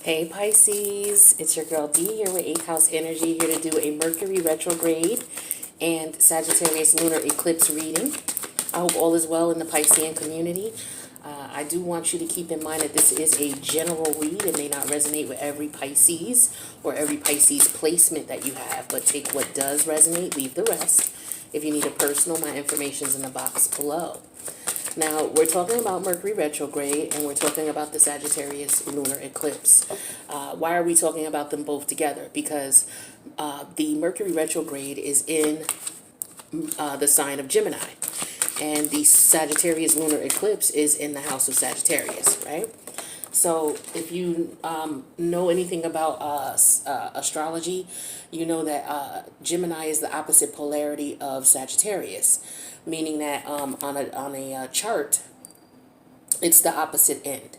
Hey Pisces, it's your girl D here with 8th House Energy, here to do a Mercury retrograde and Sagittarius lunar eclipse reading. I hope all is well in the Piscean community. I do want you to keep in mind that this is a general read. It may not resonate with every Pisces or every Pisces placement that you have, but take what does resonate, leave the rest. If you need a personal, my information is in the box below. Now, we're talking about Mercury retrograde, and we're talking about the Sagittarius lunar eclipse. Why are we talking about them both together? Because the Mercury retrograde is in the sign of Gemini, and the Sagittarius lunar eclipse is in the house of Sagittarius, right? So if you know anything about astrology, you know that Gemini is the opposite polarity of Sagittarius, meaning that on a chart, it's the opposite end.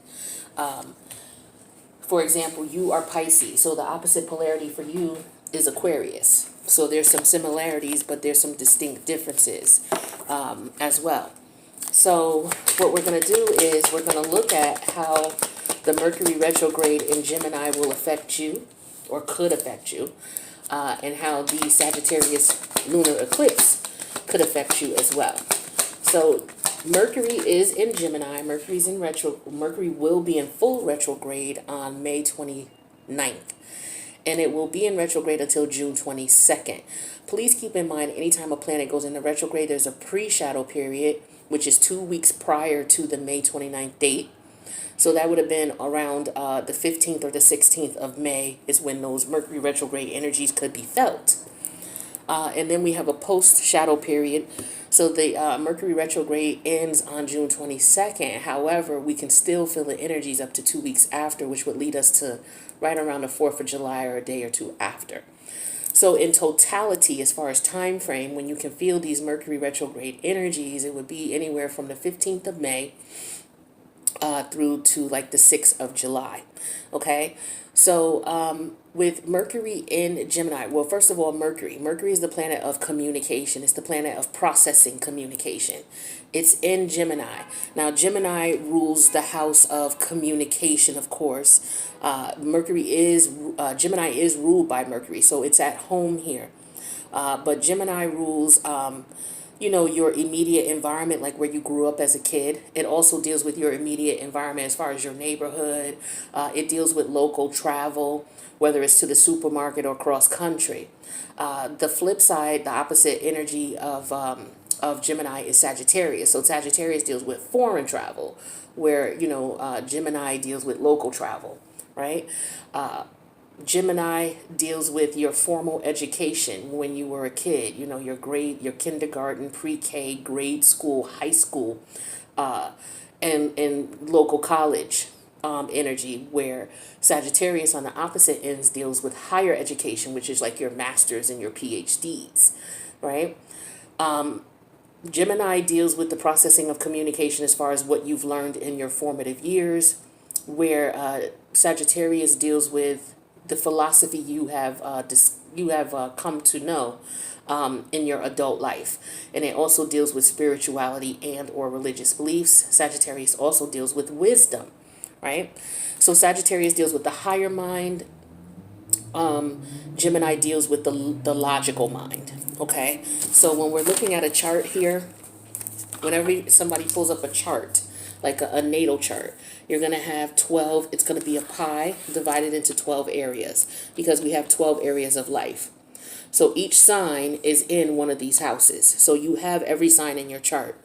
For example, you are Pisces, so the opposite polarity for you is Aquarius. So there's some similarities, but there's some distinct differences as well. So what we're going to do is we're going to look at how the Mercury retrograde in Gemini will affect you, or could affect you, and how the Sagittarius lunar eclipse could affect you as well. So Mercury is in Gemini. Mercury will be in full retrograde on May 29th. And it will be in retrograde until June 22nd. Please keep in mind, anytime a planet goes into retrograde, there's a pre-shadow period, which is 2 weeks prior to the May 29th date. So that would have been around the 15th or the 16th of May is when those Mercury retrograde energies could be felt. And then we have a post-shadow period. So the Mercury retrograde ends on June 22nd. However, we can still feel the energies up to 2 weeks after, which would lead us to right around the 4th of July or a day or two after. So in totality, as far as time frame, when you can feel these Mercury retrograde energies, it would be anywhere from the 15th of May through to like the 6th of July. Okay, so with Mercury in Gemini, well, first of all, Mercury is the planet of communication. It's the planet of processing communication. It's in Gemini. Now, Gemini rules the house of communication, of course. Gemini is ruled by Mercury, so it's at home here. But Gemini rules your immediate environment, like where you grew up as a kid. It also deals with your immediate environment as far as your neighborhood. It deals with local travel, whether it's to the supermarket or cross country. The flip side, the opposite energy of Gemini is Sagittarius. So Sagittarius deals with foreign travel, where, Gemini deals with local travel, right? Gemini deals with your formal education when you were a kid, your kindergarten, pre-K, grade school, high school, and local college energy, where Sagittarius on the opposite ends deals with higher education, which is like your masters and your PhDs, right? Gemini deals with the processing of communication as far as what you've learned in your formative years, where Sagittarius deals with the philosophy you have come to know in your adult life. And it also deals with spirituality and or religious beliefs. Sagittarius also deals with wisdom, right? So Sagittarius deals with the higher mind. Gemini deals with the logical mind, okay? So when we're looking at a chart here, whenever somebody pulls up a chart, like a natal chart, you're going to have 12, it's going to be a pie divided into 12 areas, because we have 12 areas of life. So each sign is in one of these houses. So you have every sign in your chart.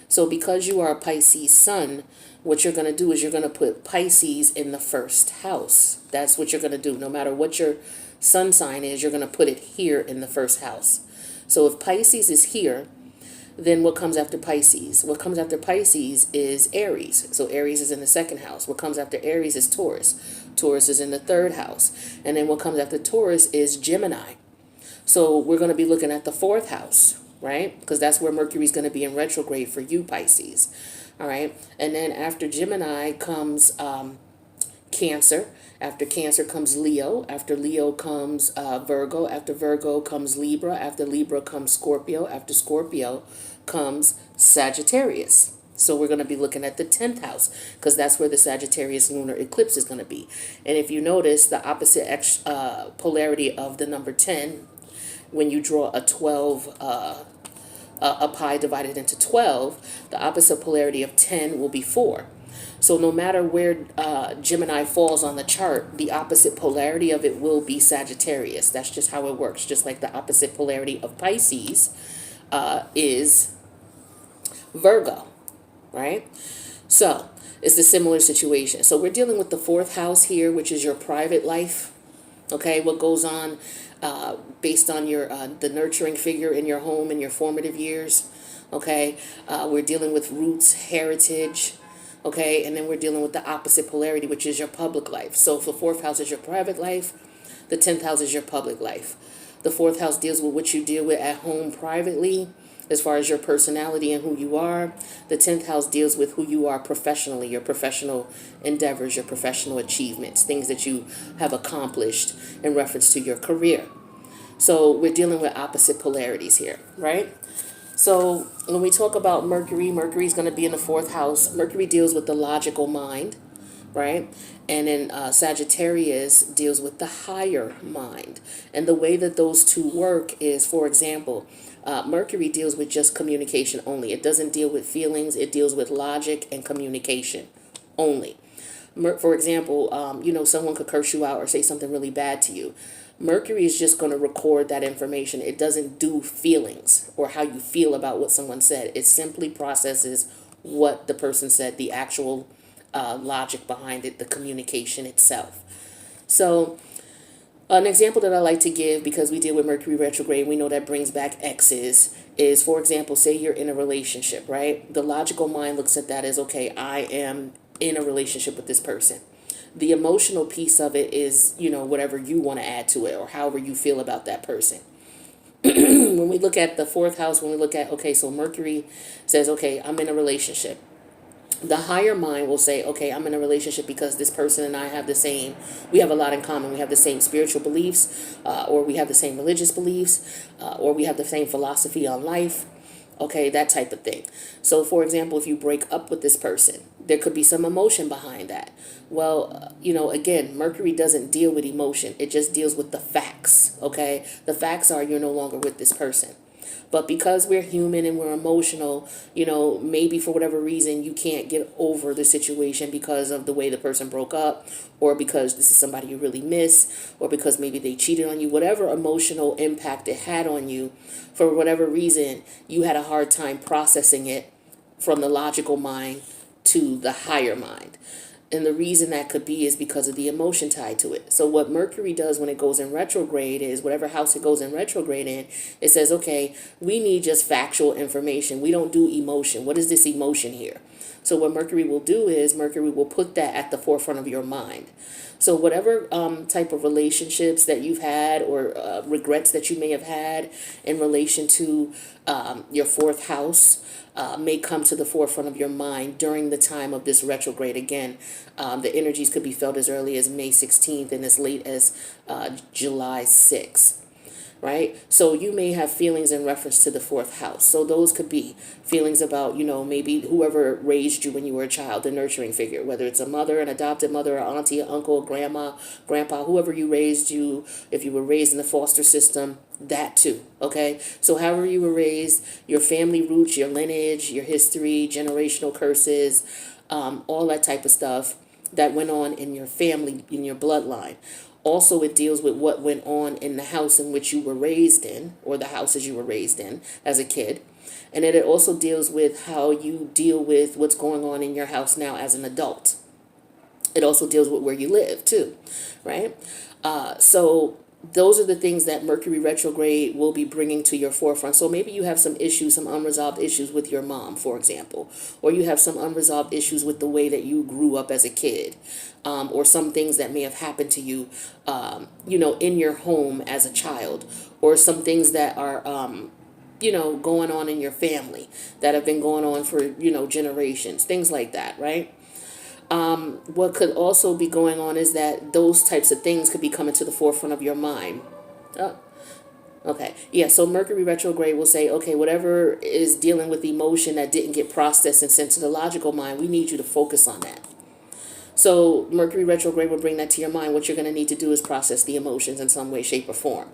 So because you are a Pisces sun, what you're going to do is you're going to put Pisces in the first house. That's what you're going to do. No matter what your sun sign is, you're going to put it here in the first house. So if Pisces is here, then what comes after Pisces? What comes after Pisces is Aries. So Aries is in the second house. What comes after Aries is Taurus. Taurus is in the third house. And then what comes after Taurus is Gemini. So we're going to be looking at the fourth house, right? Because that's where Mercury is going to be in retrograde for you, Pisces. All right. And then after Gemini comes Cancer. After Cancer comes Leo. After Leo comes Virgo. After Virgo comes Libra. After Libra comes Scorpio. After Scorpio comes Sagittarius. So we're going to be looking at the 10th house because that's where the Sagittarius lunar eclipse is going to be. And if you notice, the opposite polarity of the number 10, when you draw a 12, a pi divided into 12, the opposite polarity of 10 will be 4. So no matter where Gemini falls on the chart, the opposite polarity of it will be Sagittarius. That's just how it works. Just like the opposite polarity of Pisces is Virgo, right? So it's a similar situation. So we're dealing with the 4th house here, which is your private life. Okay, what goes on based on your the nurturing figure in your home in your formative years. Okay, we're dealing with roots, heritage. Okay, and then we're dealing with the opposite polarity, which is your public life. So if the 4th house is your private life, the 10th house is your public life. The 4th house deals with what you deal with at home privately, as far as your personality and who you are. The 10th house deals with who you are professionally, your professional endeavors, your professional achievements, things that you have accomplished in reference to your career. So we're dealing with opposite polarities here, right? So when we talk about Mercury, Mercury is going to be in the 4th house. Mercury deals with the logical mind, right? And then Sagittarius deals with the higher mind. And the way that those two work is, for example, Mercury deals with just communication only. It doesn't deal with feelings. It deals with logic and communication only. For example, someone could curse you out or say something really bad to you. Mercury is just going to record that information. It doesn't do feelings or how you feel about what someone said. It simply processes what the person said, the actual logic behind it, the communication itself. So an example that I like to give, because we deal with Mercury retrograde, we know that brings back exes, is, for example, say you're in a relationship, right? The logical mind looks at that as, okay, I am in a relationship with this person. The emotional piece of it is, whatever you want to add to it or however you feel about that person. When we look at the 4th house, when we look at, okay, so Mercury says, okay, I'm in a relationship. The higher mind will say, okay, I'm in a relationship because this person and I we have a lot in common. We have the same spiritual beliefs, or we have the same religious beliefs, or we have the same philosophy on life. Okay, that type of thing. So, for example, if you break up with this person, there could be some emotion behind that. Well, again, Mercury doesn't deal with emotion. It just deals with the facts, okay? The facts are you're no longer with this person. But because we're human and we're emotional, maybe for whatever reason you can't get over the situation because of the way the person broke up, or because this is somebody you really miss, or because maybe they cheated on you, whatever emotional impact it had on you, for whatever reason, you had a hard time processing it from the logical mind to the higher mind. And the reason that could be is because of the emotion tied to it. So what Mercury does when it goes in retrograde is, whatever house it goes in retrograde in, it says, okay, we need just factual information. We don't do emotion. What is this emotion here? So what Mercury will do is Mercury will put that at the forefront of your mind. So whatever type of relationships that you've had, or regrets that you may have had in relation to your 4th house, may come to the forefront of your mind during the time of this retrograde. Again, the energies could be felt as early as May 16th and as late as July 6th. Right? So you may have feelings in reference to the 4th house. So those could be feelings about, maybe whoever raised you when you were a child, the nurturing figure, whether it's a mother, an adopted mother, an auntie, an uncle, grandma, grandpa, whoever you raised you, if you were raised in the foster system, that too. Okay? So however you were raised, your family roots, your lineage, your history, generational curses, all that type of stuff that went on in your family, in your bloodline. Also, it deals with what went on in the house in which you were raised in, or the houses you were raised in as a kid. And then it also deals with how you deal with what's going on in your house now as an adult. It also deals with where you live too, right? So those are the things that Mercury retrograde will be bringing to your forefront. So maybe you have some issues, some unresolved issues with your mom, for example, or you have some unresolved issues with the way that you grew up as a kid, or some things that may have happened to you, in your home as a child, or some things that are, going on in your family that have been going on for, generations, things like that, right? What could also be going on is that those types of things could be coming to the forefront of your mind. Okay. Yeah. So Mercury retrograde will say, okay, whatever is dealing with emotion that didn't get processed and sent to the logical mind, we need you to focus on that. So Mercury retrograde will bring that to your mind. What you're going to need to do is process the emotions in some way, shape, or form.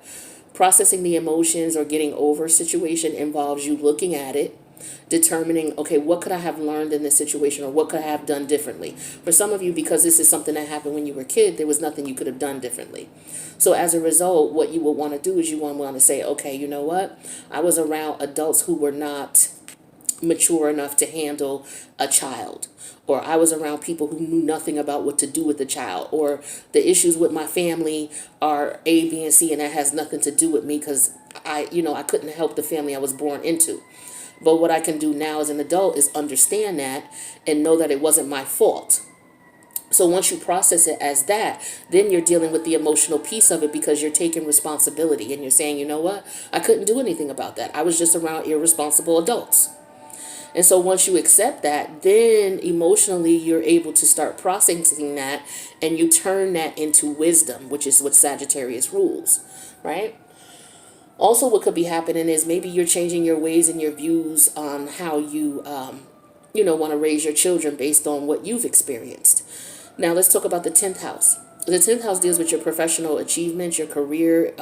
Processing the emotions or getting over a situation involves you looking at it, determining, okay, what could I have learned in this situation, or what could I have done differently? For some of you, because this is something that happened when you were a kid, there was nothing you could have done differently. So as a result, what you will want to do is you want to say, okay, you know what? I was around adults who were not mature enough to handle a child, or I was around people who knew nothing about what to do with the child, or the issues with my family are A, B, and C, and that has nothing to do with me because I couldn't help the family I was born into. But what I can do now as an adult is understand that and know that it wasn't my fault. So once you process it as that, then you're dealing with the emotional piece of it because you're taking responsibility and you're saying, you know what, I couldn't do anything about that. I was just around irresponsible adults. And so once you accept that, then emotionally you're able to start processing that, and you turn that into wisdom, which is what Sagittarius rules, right? Also, what could be happening is maybe you're changing your ways and your views on how you, want to raise your children based on what you've experienced. Now, let's talk about the 10th house. The 10th house deals with your professional achievements, your career,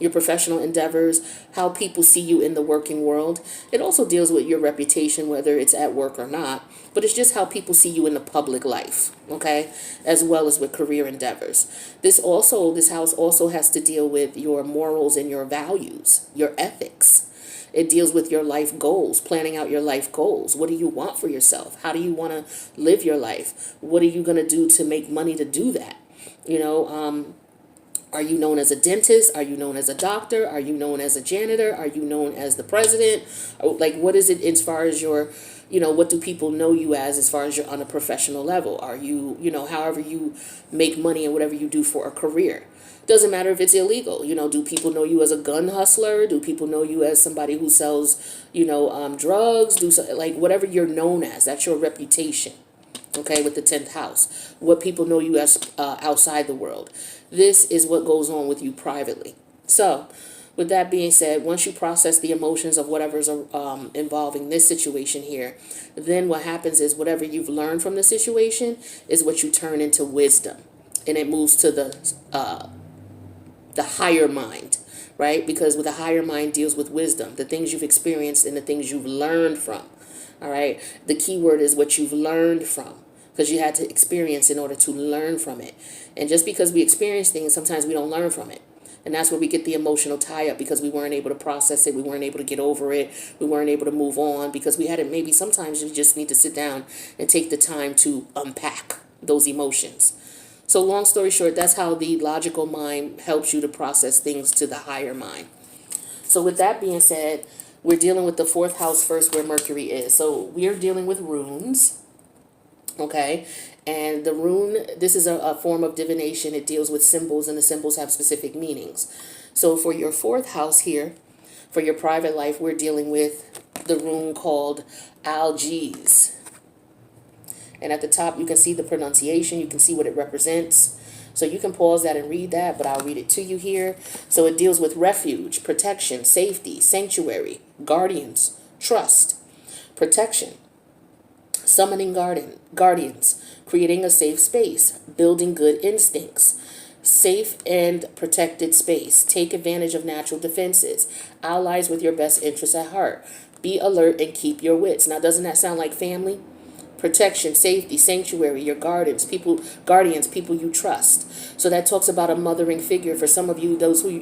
your professional endeavors, how people see you in the working world. It also deals with your reputation, whether it's at work or not, but it's just how people see you in the public life, okay, as well as with career endeavors. This house also has to deal with your morals and your values, your ethics. It deals with your life goals, planning out your life goals. What do you want for yourself? How do you want to live your life? What are you going to do to make money to do that? Are you known as a dentist? Are you known as a doctor? Are you known as a janitor? Are you known as the president? Like, what is it as far as your, what do people know you as far as you're on a professional level? Are you, however you make money and whatever you do for a career? Doesn't matter if it's illegal. Do people know you as a gun hustler? Do people know you as somebody who sells, drugs? Like whatever you're known as, that's your reputation. Okay, with the 10th house, what people know you as outside the world. This is what goes on with you privately. So, with that being said, once you process the emotions of whatever's involving this situation here, then what happens is whatever you've learned from the situation is what you turn into wisdom, and it moves to the higher mind, right? Because with the higher mind deals with wisdom, the things you've experienced and the things you've learned from. All right. The key word is what you've learned from, because you had to experience in order to learn from it. And just because we experience things, sometimes we don't learn from it. And that's where we get the emotional tie up, because we weren't able to process it. We weren't able to get over it. We weren't able to move on because we hadn't. Maybe sometimes you just need to sit down and take the time to unpack those emotions. So long story short, that's how the logical mind helps you to process things to the higher mind. So with that being said, we're dealing with the 4th house first, where Mercury is. So we're dealing with runes, okay? And the rune, this is a form of divination. It deals with symbols, and the symbols have specific meanings. So for your 4th house here, for your private life, we're dealing with the rune called Algiz. And at the top, you can see the pronunciation. You can see what it represents. So you can pause that and read that, but I'll read it to you here. So it deals with refuge, protection, safety, sanctuary, guardians, trust, protection, summoning guardians, creating a safe space, building good instincts, safe and protected space, take advantage of natural defenses, allies with your best interests at heart, be alert and keep your wits. Now, doesn't that sound like family? Protection, safety, sanctuary, your guardians, people you trust. So that talks about a mothering figure. For some of you,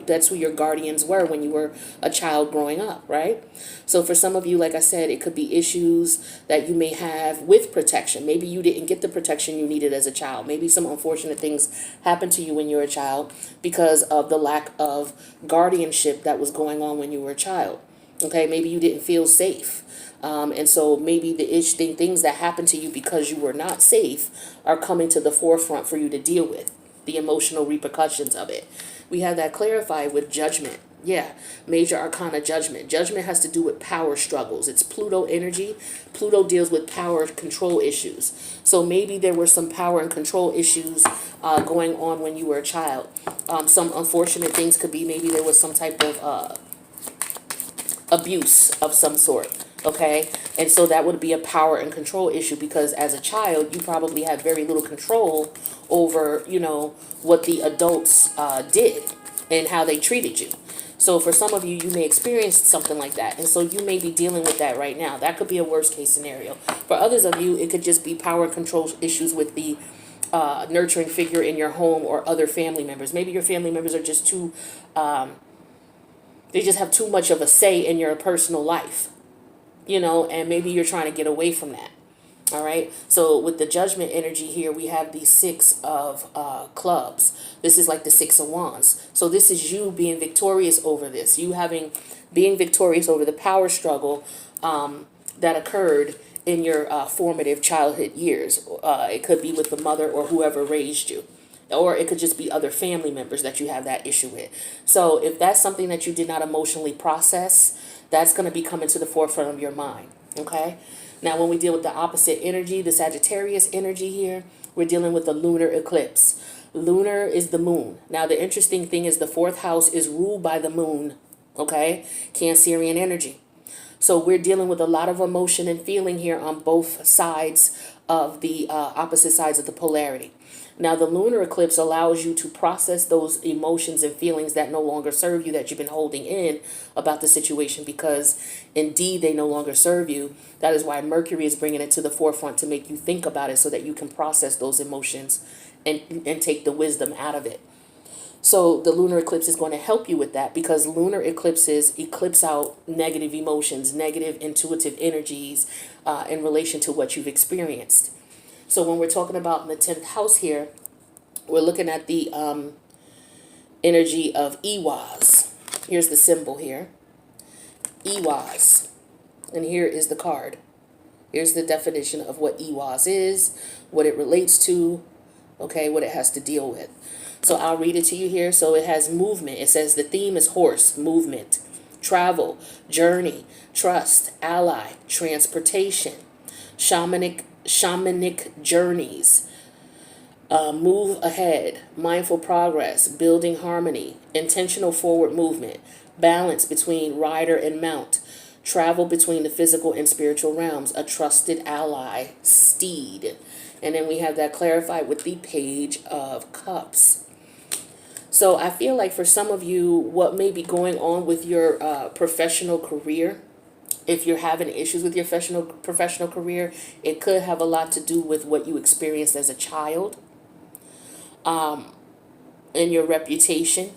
that's who your guardians were when you were a child growing up, right? So for some of you, like I said, it could be issues that you may have with protection. Maybe you didn't get the protection you needed as a child. Maybe some unfortunate things happened to you when you were a child because of the lack of guardianship that was going on when you were a child. Okay, maybe you didn't feel safe. And so maybe the things that happened to you because you were not safe are coming to the forefront for you to deal with, the emotional repercussions of it. We have that clarified with judgment. Yeah, major arcana judgment. Judgment has to do with power struggles. It's Pluto energy. Pluto deals with power control issues. So maybe there were some power and control issues going on when you were a child. Some unfortunate things could be maybe there was some type of abuse of some sort. Okay, and so that would be a power and control issue, because as a child you probably had very little control over, what the adults did and how they treated you. So for some of you, you may experience something like that, and so you may be dealing with that right now. That could be a worst case scenario. For others of you, it could just be power and control issues with the nurturing figure in your home or other family members. Maybe your family members are just too they just have too much of a say in your personal life, and maybe you're trying to get away from that. All right. So with the judgment energy here, we have the Six of Clubs. This is like the Six of Wands. So this is you being victorious over this. You being victorious over the power struggle that occurred in your formative childhood years. It could be with the mother or whoever raised you. Or it could just be other family members that you have that issue with. So if that's something that you did not emotionally process, that's going to be coming to the forefront of your mind. Okay. Now, when we deal with the opposite energy, the Sagittarius energy here, we're dealing with the lunar eclipse. Lunar is the moon. Now, the interesting thing is the fourth house is ruled by the moon. Okay. Cancerian energy. So we're dealing with a lot of emotion and feeling here on both sides of the opposite sides of the polarity. Now, the lunar eclipse allows you to process those emotions and feelings that no longer serve you, that you've been holding in about the situation, because indeed they no longer serve you. That is why Mercury is bringing it to the forefront, to make you think about it so that you can process those emotions and take the wisdom out of it. So the lunar eclipse is going to help you with that, because lunar eclipses eclipse out negative emotions, negative intuitive energies in relation to what you've experienced. So when we're talking about in the 10th house here, we're looking at the energy of Iwas. Here's the symbol here. Iwas. And here is the card. Here's the definition of what Iwas is, what it relates to, okay, what it has to deal with. So I'll read it to you here. So it has movement. It says the theme is horse, movement, travel, journey, trust, ally, transportation, shamanic journeys, move ahead, mindful progress, building harmony, intentional forward movement, balance between rider and mount, travel between the physical and spiritual realms, a trusted ally, steed. And then we have that clarified with the Page of Cups. So I feel like for some of you, what may be going on with your professional career, if you're having issues with your professional career, it could have a lot to do with what you experienced as a child, and your reputation.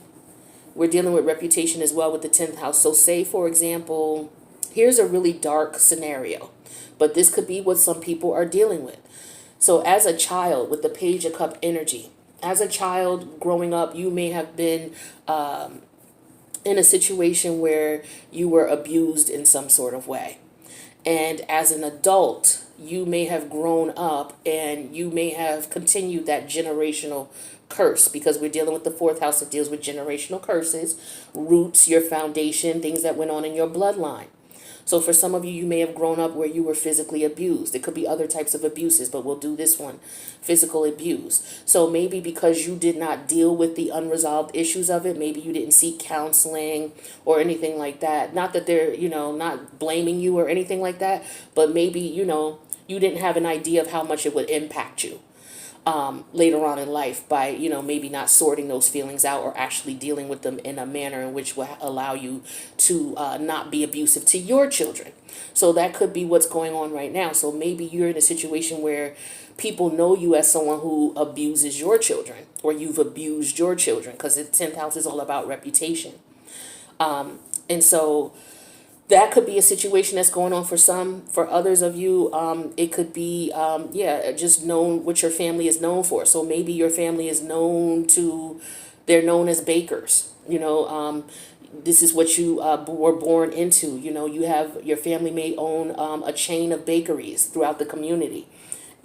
We're dealing with reputation as well with the 10th house. So say, for example, here's a really dark scenario, but this could be what some people are dealing with. So as a child with the Page of Cup energy, as a child growing up, you may have been in a situation where you were abused in some sort of way. And as an adult, you may have grown up and you may have continued that generational curse, because we're dealing with the fourth house that deals with generational curses, roots, your foundation, things that went on in your bloodline. So for some of you, you may have grown up where you were physically abused. It could be other types of abuses, but we'll do this one, physical abuse. So maybe because you did not deal with the unresolved issues of it, maybe you didn't seek counseling or anything like that. Not that they're, not blaming you or anything like that, but maybe, you didn't have an idea of how much it would impact you later on in life by, maybe not sorting those feelings out or actually dealing with them in a manner in which will allow you to not be abusive to your children. So that could be what's going on right now. So maybe you're in a situation where people know you as someone who abuses your children, or you've abused your children, because the 10th house is all about reputation. And so that could be a situation that's going on for some. For others of you, it could be, just known what your family is known for. So maybe your family is they're known as bakers. This is what you were born into. You have, your family may own a chain of bakeries throughout the community.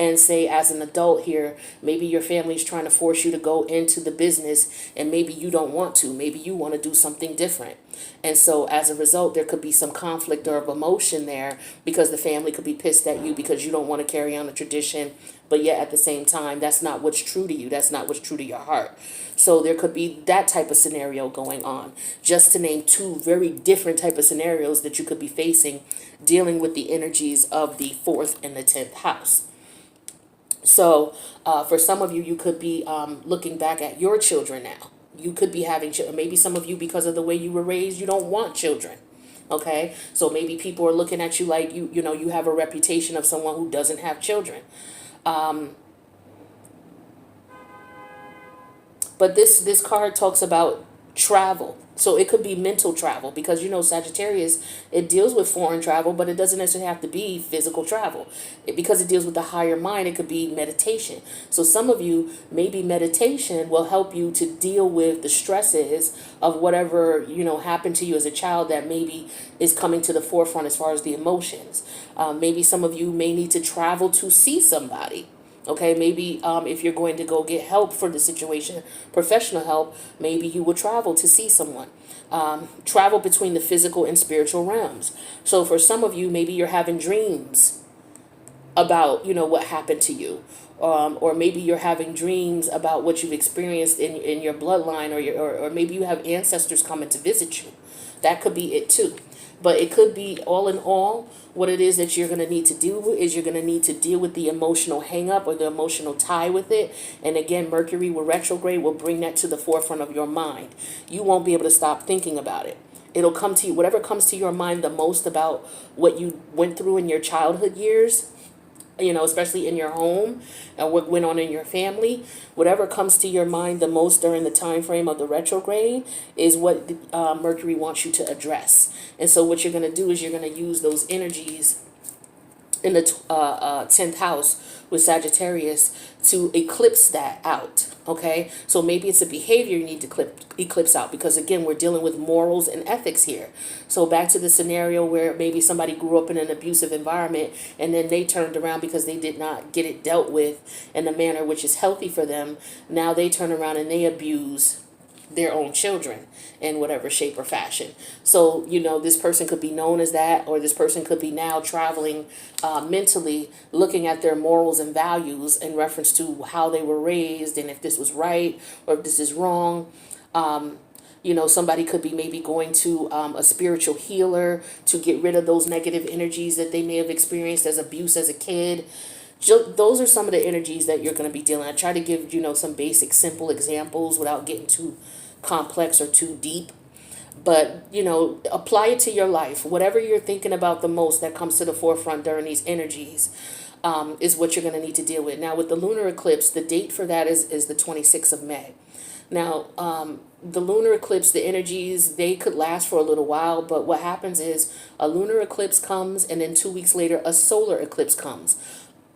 And say as an adult here, maybe your family's trying to force you to go into the business and maybe you don't want to. Maybe you want to do something different. And so as a result, there could be some conflict or of emotion there because the family could be pissed at you because you don't want to carry on the tradition. But yet at the same time, that's not what's true to you. That's not what's true to your heart. So there could be that type of scenario going on. Just to name two very different type of scenarios that you could be facing dealing with the energies of the 4th and the 10th house. So for some of you, you could be looking back at your children now. You could be having children. Maybe some of you, because of the way you were raised, you don't want children. Okay, so maybe people are looking at you like you know, you have a reputation of someone who doesn't have children. But this card talks about travel. So it could be mental travel because, you know, Sagittarius, it deals with foreign travel, but it doesn't necessarily have to be physical travel. Because it deals with the higher mind, it could be meditation. So some of you, maybe meditation will help you to deal with the stresses of whatever, you know, happened to you as a child that maybe is coming to the forefront as far as the emotions. Maybe some of you may need to travel to see somebody. Okay, maybe if you're going to go get help for the situation, professional help, maybe you will travel to see someone. Travel between the physical and spiritual realms. So for some of you, maybe you're having dreams about, you know, what happened to you. Or maybe you're having dreams about what you've experienced in your bloodline, or maybe you have ancestors coming to visit you. That could be it too. But it could be all in all, what it is that you're going to need to do is you're going to need to deal with the emotional hang up or the emotional tie with it. And again, Mercury with retrograde will bring that to the forefront of your mind. You won't be able to stop thinking about it. It'll come to you, whatever comes to your mind the most about what you went through in your childhood years, you know, especially in your home and what went on in your family, whatever comes to your mind the most during the time frame of the retrograde is what Mercury wants you to address. And so what you're going to do is you're going to use those energies in the 10th house with Sagittarius to eclipse that out. Okay, so maybe it's a behavior you need to eclipse out because again, we're dealing with morals and ethics here. So back to the scenario where maybe somebody grew up in an abusive environment and then they turned around because they did not get it dealt with in a manner which is healthy for them. Now they turn around and they abuse their own children in whatever shape or fashion. So, you know, this person could be known as that, or this person could be now traveling mentally, looking at their morals and values in reference to how they were raised and if this was right or if this is wrong. You know, somebody could be maybe going to a spiritual healer to get rid of those negative energies that they may have experienced as abuse as a kid. Those are some of the energies that you're going to be dealing. I try to give, you know, some basic, simple examples without getting too complex or too deep. But, you know, apply it to your life. Whatever you're thinking about the most that comes to the forefront during these energies is what you're going to need to deal with. Now, with the lunar eclipse, the date for that is the 26th of May. Now, the lunar eclipse, the energies, they could last for a little while, but what happens is a lunar eclipse comes and then 2 weeks later, a solar eclipse comes.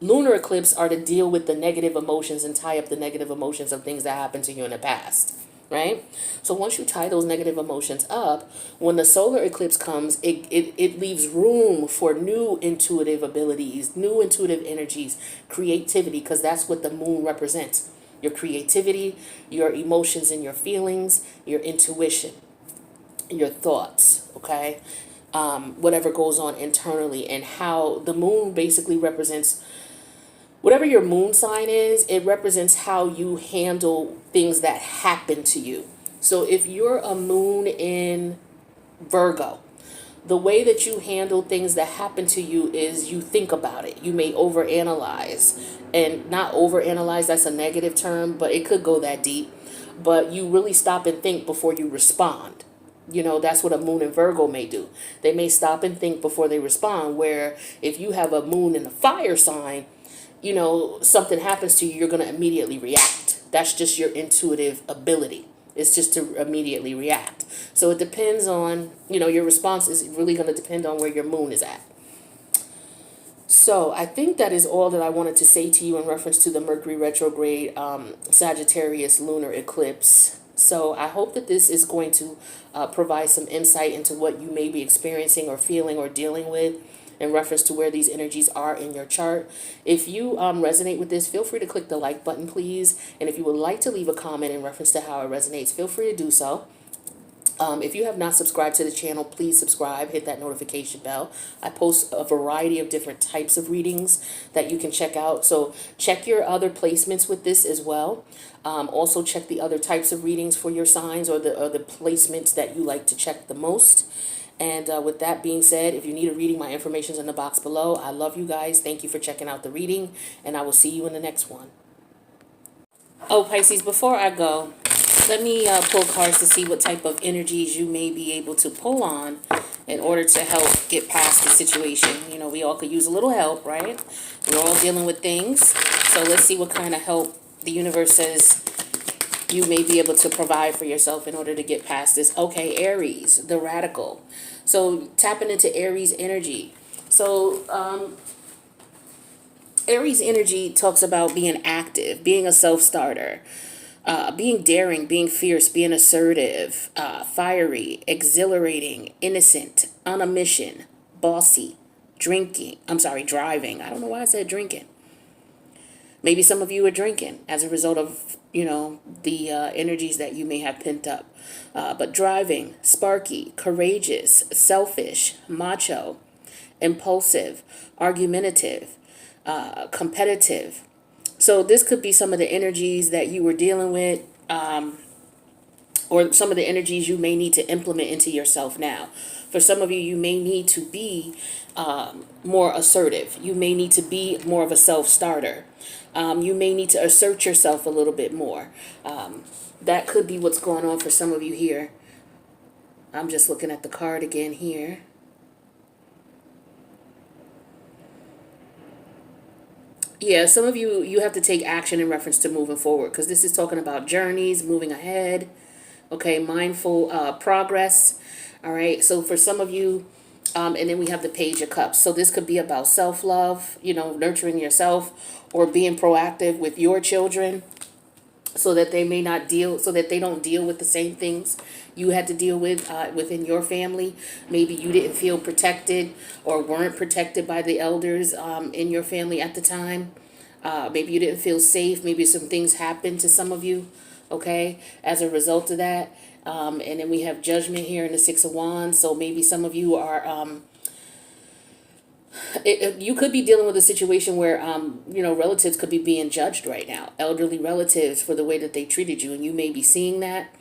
Lunar eclipse are to deal with the negative emotions and tie up the negative emotions of things that happened to you in the past, right? So once you tie those negative emotions up, when the solar eclipse comes, it leaves room for new intuitive abilities, new intuitive energies, creativity, because that's what the moon represents. Your creativity, your emotions and your feelings, your intuition, your thoughts, okay? Whatever goes on internally, and how the moon basically represents whatever your moon sign is, it represents how you handle things that happen to you. So if you're a moon in Virgo, the way that you handle things that happen to you is you think about it. You may overanalyze, and not overanalyze, that's a negative term, but it could go that deep. But you really stop and think before you respond. You know, that's what a moon in Virgo may do. They may stop and think before they respond, where if you have a moon in a fire sign, you know, something happens to you, you're going to immediately react. That's just your intuitive ability. It's just to immediately react. So it depends on, you know, your response is really going to depend on where your moon is at. So I think that is all that I wanted to say to you in reference to the Mercury retrograde Sagittarius lunar eclipse. So I hope that this is going to provide some insight into what you may be experiencing or feeling or dealing with in reference to where these energies are in your chart. If you resonate with this, feel free to click the like button, please. And if you would like to leave a comment in reference to how it resonates, feel free to do so. If you have not subscribed to the channel, please subscribe, hit that notification bell. I post a variety of different types of readings that you can check out. So check your other placements with this as well. Also check the other types of readings for your signs, or the placements that you like to check the most. And with that being said, if you need a reading, my information is in the box below. I love you guys. Thank you for checking out the reading, and I will see you in the next one. Oh, Pisces, before I go, let me pull cards to see what type of energies you may be able to pull on in order to help get past the situation. You know, we all could use a little help, right? We're all dealing with things. So let's see what kind of help the universe says you may be able to provide for yourself in order to get past this. Okay, Aries, the radical. So tapping into Aries energy. So Aries energy talks about being active, being a self-starter, being daring, being fierce, being assertive, fiery, exhilarating, innocent, on a mission, bossy, driving. I don't know why I said drinking. Maybe some of you are drinking as a result of, you know, the energies that you may have pent up. But driving, sparky, courageous, selfish, macho, impulsive, argumentative, competitive. So this could be some of the energies that you were dealing with, or some of the energies you may need to implement into yourself now. For some of you, you may need to be more assertive. You may need to be more of a self-starter. You may need to assert yourself a little bit more. That could be what's going on for some of you here. I'm just looking at the card again here. Yeah, some of you, you have to take action in reference to moving forward, because this is talking about journeys, moving ahead, okay, mindful progress, all right? So for some of you, and then we have the Page of Cups. So this could be about self-love, you know, nurturing yourself, or being proactive with your children so that they may not deal, so that they don't deal with the same things you had to deal with within your family. Maybe you didn't feel protected or weren't protected by the elders in your family at the time. Maybe you didn't feel safe. Maybe some things happened to some of you, okay, as a result of that. And then we have Judgment here in the Six of Wands. So maybe some of you are... you could be dealing with a situation where, you know, relatives could be being judged right now. Elderly relatives for the way that they treated you. And you may be seeing that.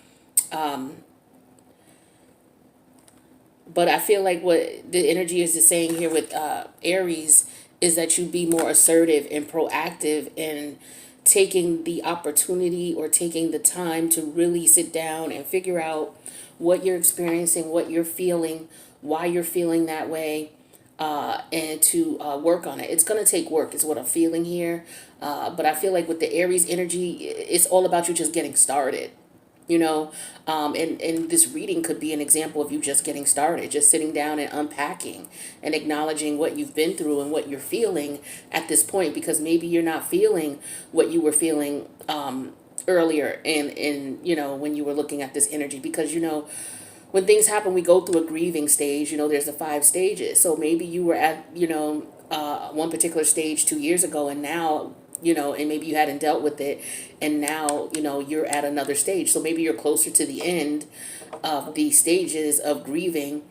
But I feel like what the energy is saying here with Aries is that you be more assertive and proactive in taking the opportunity or taking the time to really sit down and figure out what you're experiencing, what you're feeling, why you're feeling that way. And to work on it. It's going to take work is what I'm feeling here. But I feel like with the Aries energy, it's all about you just getting started, you know. And this reading could be an example of you just getting started, just sitting down and unpacking and acknowledging what you've been through and what you're feeling at this point, because maybe you're not feeling what you were feeling earlier in, you know, when you were looking at this energy. Because, you know, when things happen, we go through a grieving stage. You know, there's the 5 stages. So maybe you were at, you know, one particular stage 2 years ago, and now, you know, and maybe you hadn't dealt with it, and now, you know, you're at another stage. So maybe you're closer to the end of the stages of grieving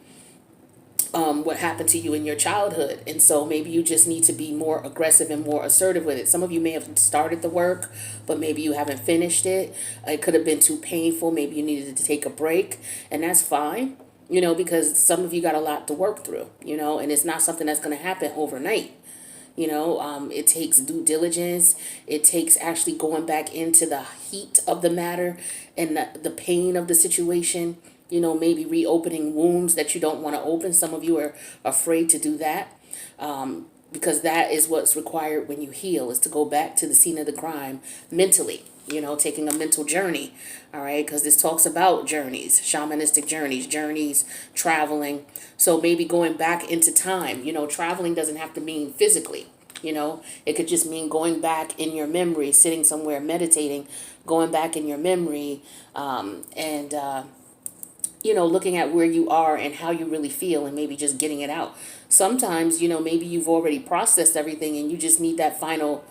what happened to you in your childhood. And so maybe you just need to be more aggressive and more assertive with it. Some of you may have started the work, but maybe you haven't finished it. It could have been too painful. Maybe you needed to take a break, and that's fine, you know, because some of you got a lot to work through, you know, and it's not something that's going to happen overnight. You know, it takes due diligence. It takes actually going back into the heat of the matter and the pain of the situation. You know, maybe reopening wounds that you don't want to open. Some of you are afraid to do that because that is what's required when you heal, is to go back to the scene of the crime mentally, you know, taking a mental journey. All right, because this talks about journeys, shamanistic journeys, traveling. So maybe going back into time. You know, traveling doesn't have to mean physically. You know, it could just mean going back in your memory, sitting somewhere meditating, going back in your memory, and looking at where you are and how you really feel and maybe just getting it out. Sometimes, maybe you've already processed everything and you just need that final,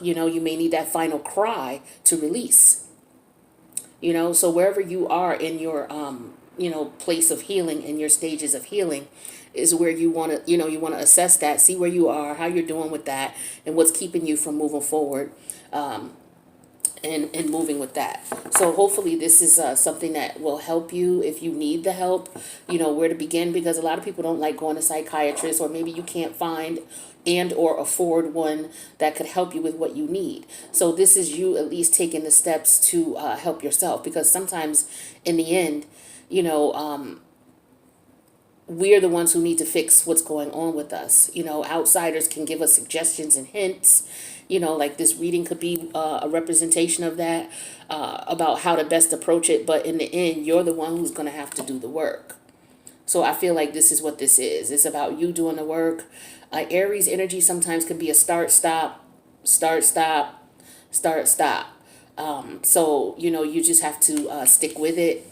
you may need that final cry to release. So wherever you are in your, place of healing and your stages of healing is where you want to, you want to assess that, see where you are, how you're doing with that, and what's keeping you from moving forward. And moving with that. So hopefully this is something that will help you if you need the help, where to begin, because a lot of people don't like going to psychiatrists, or maybe you can't find and or afford one that could help you with what you need. So this is you at least taking the steps to help yourself, because sometimes in the end, we're the ones who need to fix what's going on with us. Outsiders can give us suggestions and hints, like this reading could be a representation of that, about how to best approach it. But in the end, you're the one who's going to have to do the work. So I feel like this is what this is. It's about you doing the work. Aries energy sometimes can be a start, stop, start, stop, start, stop. So, you just have to stick with it,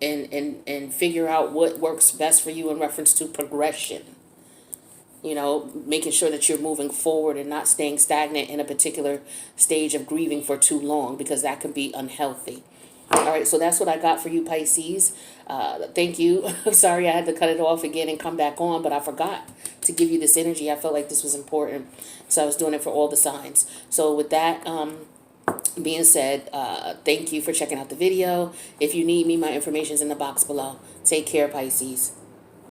and figure out what works best for you in reference to progression. Making sure that you're moving forward and not staying stagnant in a particular stage of grieving for too long, because that can be unhealthy. All right, so that's what I got for you, Pisces. Thank you. Sorry I had to cut it off again and come back on, but I forgot to give you this energy. I felt like this was important, so I was doing it for all the signs. So with that being said, thank you for checking out the video. If you need me, my information is in the box below. Take care, Pisces.